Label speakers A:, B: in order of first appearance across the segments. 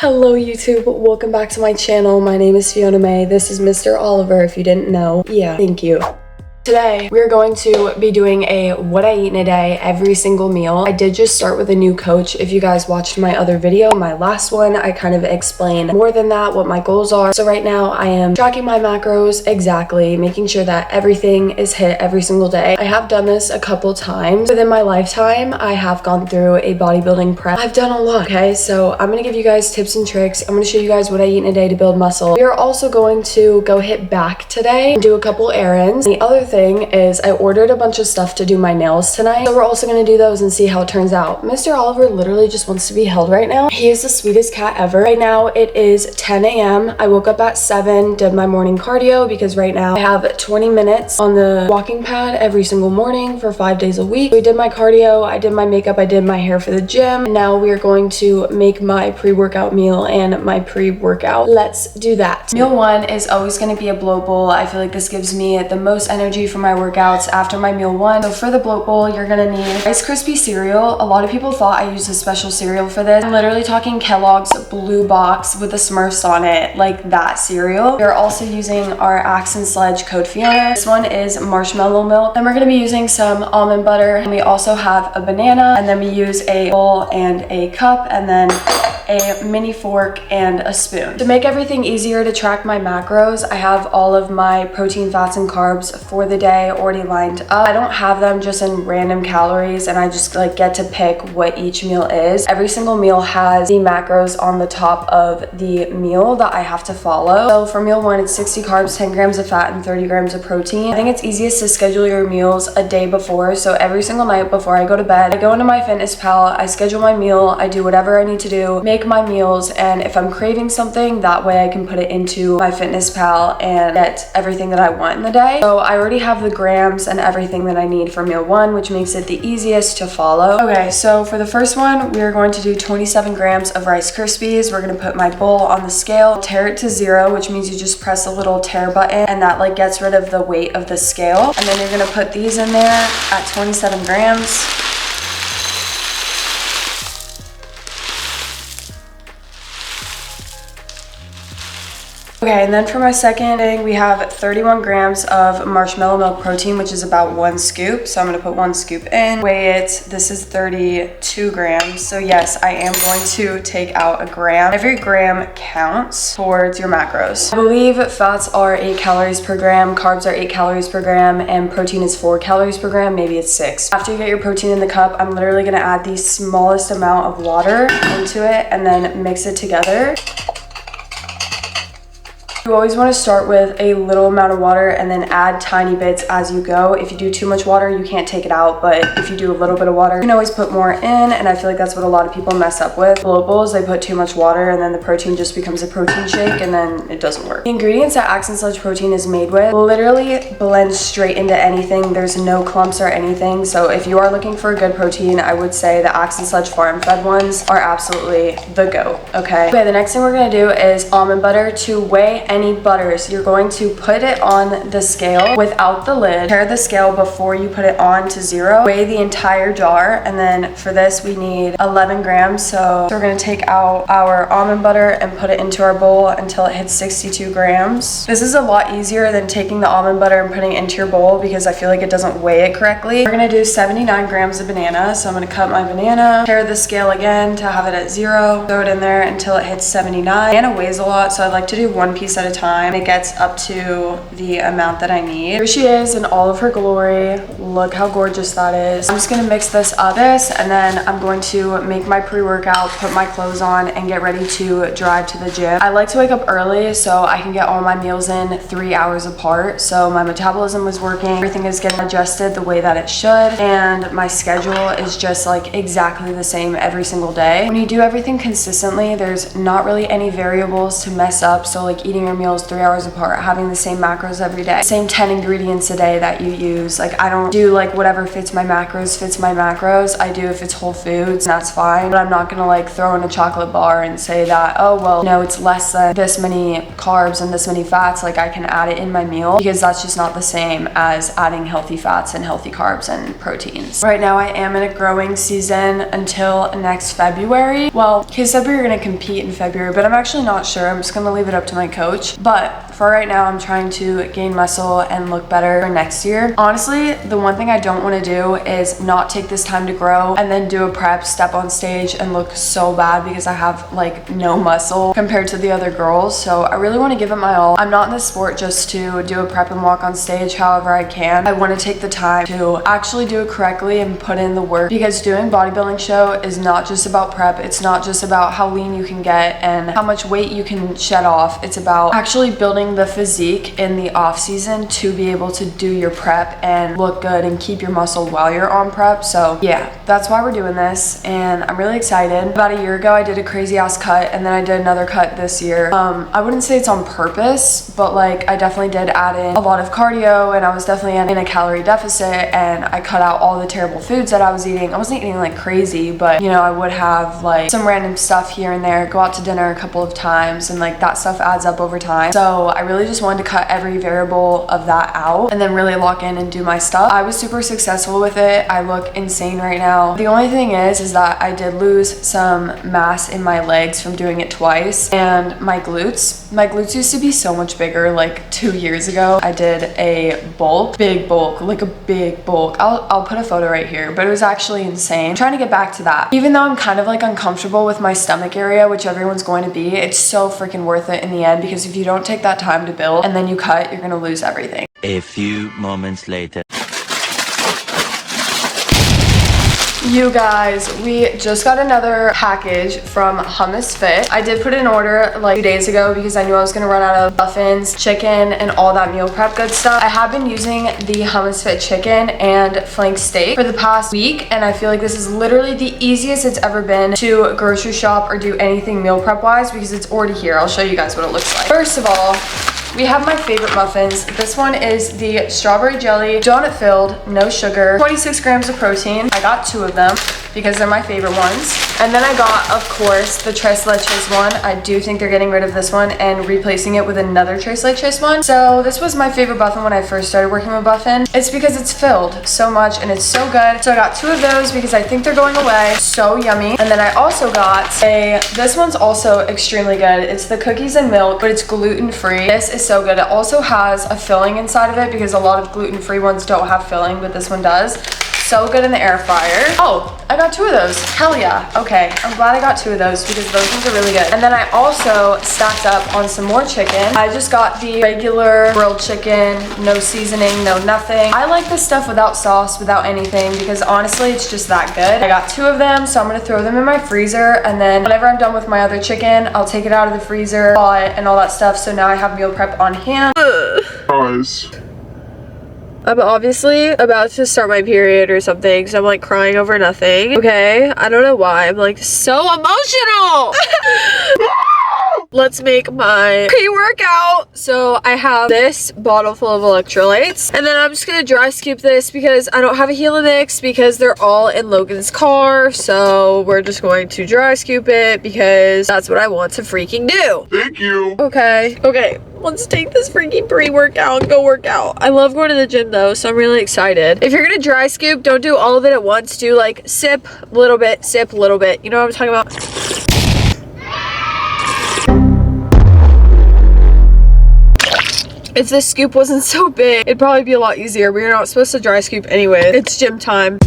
A: Hello YouTube, welcome back to my channel. My name is Fiona May. This is Mr. Oliver if you didn't know. Yeah, thank you. Today, we're going to be doing a what I eat in a day, every single meal. I did just start with a new coach. If you guys watched my other video, my last one, I kind of explained more than that what my goals are. So right now I am tracking my macros exactly, making sure that everything is hit every single day. I have done this a couple times within my lifetime. I have gone through a bodybuilding prep. I've done a lot, okay? So I'm gonna give you guys tips and tricks. I'm gonna show you guys what I eat in a day to build muscle. We are also going to go hit back today and do a couple errands. The other thing is I ordered a bunch of stuff to do my nails tonight, so we're also going to do those and see how it turns out. Mr. Oliver literally just wants to be held right now. He is the sweetest cat ever. Right now it is 10 a.m. I woke up at 7, did my morning cardio because right now I have 20 minutes on the walking pad every single morning for 5 days a week. We did my cardio, I did my makeup, I did my hair for the gym, and now we are going to make my pre-workout meal and my pre-workout. Let's do that. Meal 1 is always going to be a bloat bowl. I feel like this gives me the most energy for my workouts after my meal 1. So for the bloat bowl, you're gonna need Rice Krispie cereal. A lot of people thought I used a special cereal for this. I'm literally talking Kellogg's blue box with the Smurfs on it, like that cereal. We're also using our Axe and Sledge code FIONA. This one is marshmallow milk. Then we're gonna be using some almond butter, and we also have a banana, and then we use a bowl and a cup, and then a mini fork and a spoon. To make everything easier to track my macros, I have all of my protein, fats, and carbs for the day already lined up. I don't have them just in random calories, and I just like get to pick what each meal is. Every single meal has the macros on the top of the meal that I have to follow. So for meal 1, it's 60 carbs, 10 grams of fat, and 30 grams of protein. I think it's easiest to schedule your meals a day before. So every single night before I go to bed, I go into my fitness pal, I schedule my meal, I do whatever I need to do, make my meals, and if I'm craving something, that way I can put it into my fitness pal and get everything that I want in the day. So I already have the grams and everything that I need for meal 1, which makes it the easiest to follow. Okay, so for the first one, we are going to do 27 grams of Rice Krispies. We're going to put my bowl on the scale, tear it to 0, which means you just press a little tear button, and that like gets rid of the weight of the scale. And then you're going to put these in there at 27 grams. Okay, and then for my second thing, we have 31 grams of marshmallow milk protein, which is about 1 scoop. So I'm gonna put 1 scoop in, weigh it. This is 32 grams. So yes, I am going to take out a gram. Every gram counts towards your macros. I believe fats are 8 calories per gram, carbs are 8 calories per gram, and protein is 4 calories per gram, maybe it's 6. After you get your protein in the cup, I'm literally gonna add the smallest amount of water into it and then mix it together. You always want to start with a little amount of water and then add tiny bits as you go. If you do too much water, you can't take it out, but if you do a little bit of water, you can always put more in, and I feel like that's what a lot of people mess up with. Bloat bowls, they put too much water and then the protein just becomes a protein shake, and then it doesn't work. The ingredients that Axe and Sledge protein is made with literally blend straight into anything. There's no clumps or anything, so if you are looking for a good protein, I would say the Axe and Sledge farm-fed ones are absolutely the GOAT, okay? Okay, the next thing we're gonna do is almond butter. To weigh any butters, you're going to put it on the scale without the lid, tear the scale before you put it on to 0, weigh the entire jar, and then for this we need 11 grams. So we're going to take out our almond butter and put it into our bowl until it hits 62 grams. This is a lot easier than taking the almond butter and putting it into your bowl because I feel like it doesn't weigh it correctly. We're going to do 79 grams of banana, so I'm going to cut my banana, tear the scale again to have it at 0, throw it in there until it hits 79. Banana weighs a lot, so I like to do 1 piece at a time. It gets up to the amount that I need. Here she is in all of her glory. Look how gorgeous that is. I'm just gonna mix this up, and then I'm going to make my pre-workout, put my clothes on, and get ready to drive to the gym. I like to wake up early so I can get all my meals in 3 hours apart. So my metabolism is working, everything is getting adjusted the way that it should, and my schedule is just like exactly the same every single day. When you do everything consistently, there's not really any variables to mess up. So like eating your your meals 3 hours apart, having the same macros every day, same 10 ingredients a day that you use. Like, I don't do like whatever fits my macros. I do if it's whole foods, that's fine. But I'm not gonna like throw in a chocolate bar and say that, oh, well, no, it's less than this many carbs and this many fats. Like, I can add it in my meal, because that's just not the same as adding healthy fats and healthy carbs and proteins. Right now, I am in a growing season until next February. Well, he said we were gonna compete in February, but I'm actually not sure. I'm just gonna leave it up to my coach. But for right now, I'm trying to gain muscle and look better for next year. Honestly, the one thing I don't want to do is not take this time to grow and then do a prep, step on stage and look so bad because I have like no muscle compared to the other girls. So I really want to give it my all. I'm not in this sport just to do a prep and walk on stage however I can. I want to take the time to actually do it correctly and put in the work, because doing bodybuilding show is not just about prep. It's not just about how lean you can get and how much weight you can shed off. It's about actually building the physique in the off season to be able to do your prep and look good and keep your muscle while you're on prep. So yeah, that's why we're doing this, and I'm really excited. About a year ago, I did a crazy ass cut, and then I did another cut this year. I wouldn't say it's on purpose, but like I definitely did add in a lot of cardio, and I was definitely in a calorie deficit, and I cut out all the terrible foods that I was eating. I wasn't eating like crazy, but you know, I would have like some random stuff here and there, go out to dinner a couple of times, and like that stuff adds up over time. So I really just wanted to cut every variable of that out and then really lock in and do my stuff. I was super successful with it. I look insane right now. The only thing is that I did lose some mass in my legs from doing it twice, and my glutes. My glutes used to be so much bigger like 2 years ago. I did a bulk, big bulk, like a big bulk. I'll put a photo right here, but it was actually insane. I'm trying to get back to that. Even though I'm kind of like uncomfortable with my stomach area, which everyone's going to be, it's so freaking worth it in the end, because if you don't take that time to build and then you cut, you're gonna lose everything.
B: A few moments later.
A: You guys, we just got another package from Hummus Fit. I did put an order like 2 days ago because I knew I was gonna run out of muffins, chicken, and all that meal prep good stuff. I have been using the Hummus Fit chicken and flank steak for the past week, and I feel like this is literally the easiest it's ever been to grocery shop or do anything meal prep wise, because it's already here. I'll show you guys what it looks like. First of all, we have my favorite muffins. This one is the strawberry jelly, donut filled, no sugar, 26 grams of protein. I got 2 of them because they're my favorite ones. And then I got, of course, the tres leches one. I do think they're getting rid of this one and replacing it with another tres leches one. So this was my favorite muffin when I first started working with muffin. It's because it's filled so much and it's so good. So I got 2 of those because I think they're going away. So yummy. And then I also got this one's also extremely good. It's the cookies and milk, but it's gluten-free. This is so good. It also has a filling inside of it because a lot of gluten-free ones don't have filling, but this one does. So good in the air fryer. Oh, I got 2 of those. Hell yeah. Okay, I'm glad I got 2 of those because those ones are really good. And then I also stacked up on some more chicken. I just got the regular grilled chicken, no seasoning, no nothing. I like this stuff without sauce, without anything, because honestly, it's just that good. I got 2 of them, so I'm gonna throw them in my freezer, and then whenever I'm done with my other chicken, I'll take it out of the freezer, thaw it, and all that stuff, so now I have meal prep on hand.
C: Guys.
A: I'm obviously about to start my period or something, so I'm like crying over nothing. Okay, I don't know why. I'm like so emotional. Let's make my pre-workout. So I have this bottle full of electrolytes, and then I'm just gonna dry scoop this because I don't have a Gila mix because they're all in Logan's car. So we're just going to dry scoop it because that's what I want to freaking do.
C: Thank you.
A: Okay, let's take this freaking pre-workout and go work out. I love going to the gym though, so I'm really excited. If you're gonna dry scoop, don't do all of it at once. Do like sip a little bit, sip a little bit. You know what I'm talking about? If this scoop wasn't so big, it'd probably be a lot easier. We're not supposed to dry scoop anyway. It's gym time.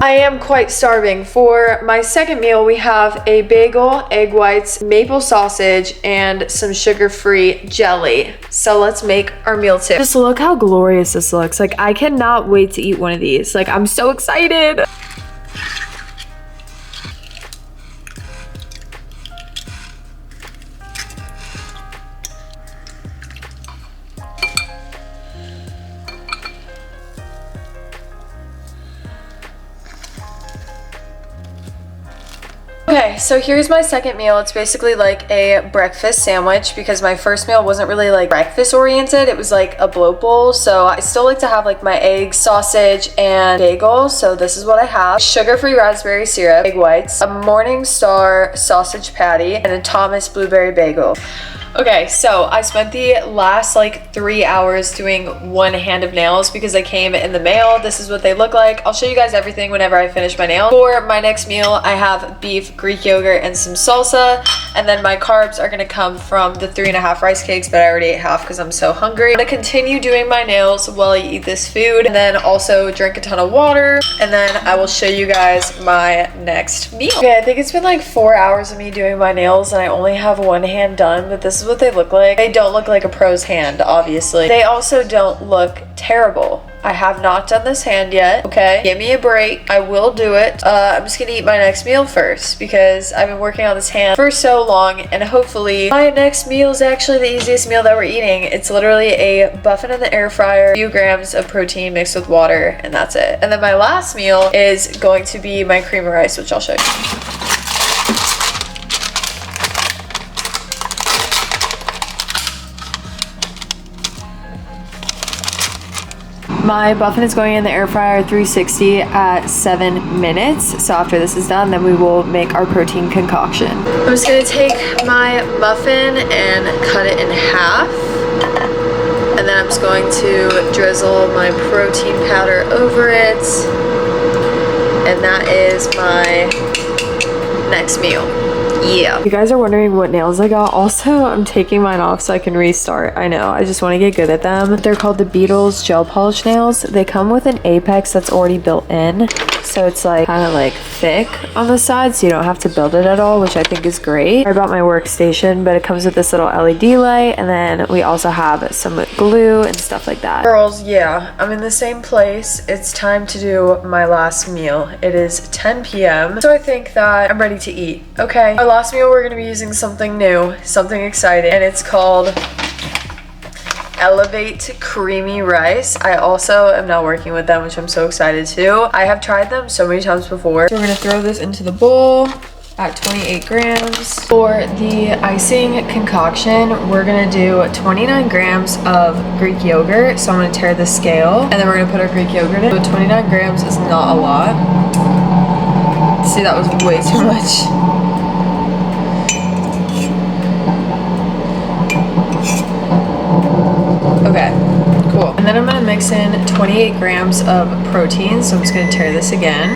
A: I am quite starving. For my second meal, we have a bagel, egg whites, maple sausage, and some sugar-free jelly. So let's make our meal too. Just look how glorious this looks. Like, I cannot wait to eat one of these. Like, I'm so excited. Okay, so here's my second meal. It's basically like a breakfast sandwich because my first meal wasn't really like breakfast oriented. It was like a bloat bowl. So I still like to have like my eggs, sausage, and bagel. So this is what I have. Sugar-free raspberry syrup, egg whites, a Morning Star sausage patty, and a Thomas blueberry bagel. Okay, so I spent the last like 3 hours doing one hand of nails because they came in the mail. This is what they look like. I'll show you guys everything whenever I finish my nail. For my next meal, I have beef, Greek yogurt, and some salsa. And then my carbs are gonna come from the 3.5 rice cakes, but I already ate half because I'm so hungry. I'm gonna continue doing my nails while I eat this food, and then also drink a ton of water. And then I will show you guys my next meal. Okay, I think it's been like 4 hours of me doing my nails, and I only have one hand done, but this is what they look like. They don't look like a pro's hand, obviously. They also don't look terrible. I have not done this hand yet, okay? Give me a break. I will do it. I'm just gonna eat my next meal first because I've been working on this hand for so long, and hopefully my next meal is actually the easiest meal that we're eating. It's literally a muffin in the air fryer, a few grams of protein mixed with water, and that's it. And then my last meal is going to be my cream of rice, which I'll show you. My muffin is going in the air fryer 360 at 7 minutes. So after this is done, then we will make our protein concoction. I'm just gonna take my muffin and cut it in half. And then I'm just going to drizzle my protein powder over it. And that is my next meal. Yeah. You guys are wondering what nails I got. Also, I'm taking mine off so I can restart. I know, I just want to get good at them. They're called the Beatles gel polish nails. They come with an apex that's already built in. So it's like kind of like thick on the side, so you don't have to build it at all, which I think is great. I bought my workstation, but it comes with this little LED light, and then we also have some glue and stuff like that. Girls, yeah, I'm in the same place. It's time to do my last meal. It is 10 p.m. So I think that I'm ready to eat. Okay, our last meal we're gonna be using something new, something exciting, and it's called Elevate Creamy Rice. I also am now working with them, which I'm so excited to. I have tried them so many times before. So we're gonna throw this into the bowl at 28 grams. For the icing concoction, we're gonna do 29 grams of Greek yogurt. So I'm gonna tear the scale, and then we're gonna put our Greek yogurt in. So 29 grams is not a lot. See, that was way too much. Okay, cool. And then I'm gonna mix in 28 grams of protein. So I'm just gonna tear this again.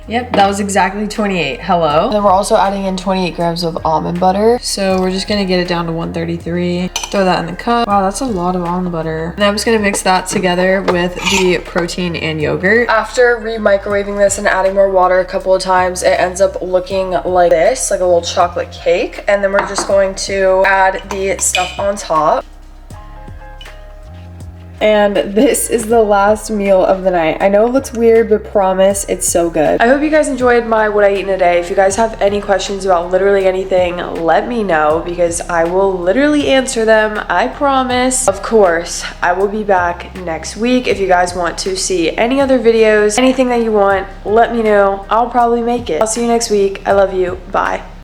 A: Yep, that was exactly 28. Hello. And then we're also adding in 28 grams of almond butter. So we're just gonna get it down to 133. Throw that in the cup. Wow, that's a lot of almond butter. And I'm just gonna mix that together with the protein and yogurt. After re-microwaving this and adding more water a couple of times, it ends up looking like this, like a little chocolate cake. And then we're just going to add the stuff on top. and this is the last meal of the night. I know it looks weird, but promise it's so good. I hope you guys enjoyed my what I eat in a day. If you guys have any questions about literally anything, let me know because I will literally answer them, I promise. Of course, I will be back next week. If you guys want to see any other videos, anything that you want, let me know. I'll probably make it. I'll see you next week. I love you. Bye.